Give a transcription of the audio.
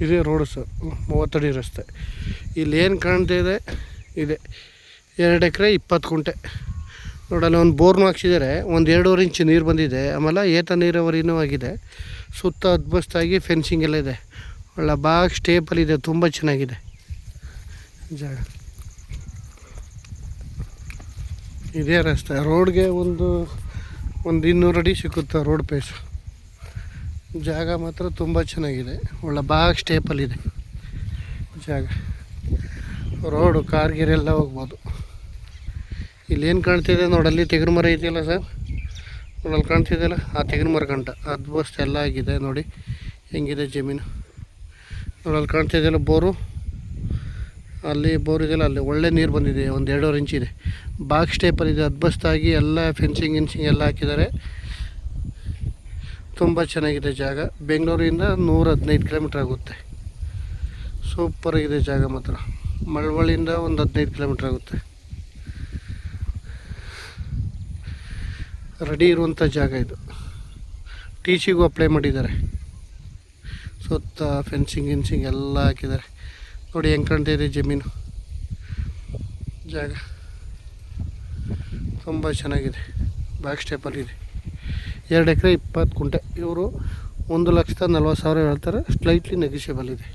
ಇದೇ road sir, 30 ಅಡಿ ರಸ್ತೆ. ಇಲ್ಲಿ ಏನು ಕಾಣ್ತಾ ಇದೆ ಇದೆ 2 ಎಕರೆ 20 ಗುಂಟೆ. ನೋಡಲ್ಲ, ಒಂದು ಬೋರ್ನು ಹಾಕ್ಸಿದ್ದಾರೆ, ಒಂದು 2.5 ಇಂಚ್ ನೀರು ಬಂದಿದೆ. ಆಮೇಲೆ ಏತ ನೀರಾವರಿನೂ ಆಗಿದೆ. ಸುತ್ತ ಅದ್ಭುತವಾಗಿ ಫೆನ್ಸಿಂಗ್ ಎಲ್ಲ ಇದೆ. ಒಳ್ಳೆ ಬಾಗ್ ಸ್ಟೇಪಲ್ಲಿದೆ, ತುಂಬ ಚೆನ್ನಾಗಿದೆ ಜಾಗ. ಇದೇ ರಸ್ತೆ, ರೋಡ್ಗೆ ಒಂದು 200 ಅಡಿ ಸಿಕ್ಕುತ್ತೆ ರೋಡ್ ಪೇಸ್. ಜಾಗ ಮಾತ್ರ ತುಂಬ ಚೆನ್ನಾಗಿದೆ, ಒಳ್ಳೆ ಬಾಗ್ ಸ್ಟೇಪಲ್ಲಿದೆ ಜಾಗ. ರೋಡು ಕಾರ್ಗಿರೆಲ್ಲ ಹೋಗ್ಬೋದು. ಇಲ್ಲೇನು ಕಾಣ್ತಿದೆ ನೋಡಲ್ಲಿ, ತೆಂಗಿನ ಮರ ಇದೆಯಲ್ಲ ಸರ್, ನೋಡಲ್ಲಿ ಕಾಣ್ತಿದೆಯಲ್ಲ, ಆ ತೆಂಗಿನ ಮರ ಗಂಟ ಅದ್ಭುತ ಎಲ್ಲ ಆಗಿದೆ. ನೋಡಿ ಹೆಂಗಿದೆ ಜಮೀನು. ನೋಡಲ್ಲಿ ಕಾಣ್ತಿದೆಯಲ್ಲ ಬೋರು, ಅಲ್ಲಿ ಬೋರ್ ಇದೆಯಲ್ಲ, ಅಲ್ಲಿ ಒಳ್ಳೆ ನೀರು ಬಂದಿದೆ. ಒಂದು 2.5 ಇಂಚ್ ಇದೆ, ಬಾಗ್ ಸ್ಟೇಪಲ್ಲಿದೆ. ಅದ್ಭುತವಾಗಿ ಎಲ್ಲ ಫೆನ್ಸಿಂಗ್ ಎಲ್ಲ ಹಾಕಿದ್ದಾರೆ. ತುಂಬ ಚೆನ್ನಾಗಿದೆ ಜಾಗ. ಬೆಂಗಳೂರಿಂದ 115 ಕಿಲೋಮೀಟ್ರ್ ಆಗುತ್ತೆ. ಸೂಪರಾಗಿದೆ ಜಾಗ ಮಾತ್ರ. ಮಳವಳ್ಳಿಯಿಂದ ಒಂದು 15 ಕಿಲೋಮೀಟ್ರ್ ಆಗುತ್ತೆ. ರೆಡಿ ಇರುವಂಥ ಜಾಗ ಇದು. TCಗೂ ಅಪ್ಲೈ ಮಾಡಿದ್ದಾರೆ. ಸುತ್ತ ಫೆನ್ಸಿಂಗ್ ಎಲ್ಲ ಹಾಕಿದ್ದಾರೆ. ನೋಡಿ ಹೆಂಗೆ ಕಾಣ್ತಾ ಇದೆ ಜಮೀನು. ಜಾಗ ತುಂಬ ಚೆನ್ನಾಗಿದೆ, ಬ್ಯಾಕ್ ಸ್ಟೆಪ್ಪಲ್ಲಿದೆ. 2 ಎಕರೆ 20 ಗುಂಟೆ. ಇವರು 1,40,40,000 ಹೇಳ್ತಾರೆ. ಸ್ಲೈಟ್ಲಿ ನೆಗೋಷಿಯಬಲ್ ಇದೆ.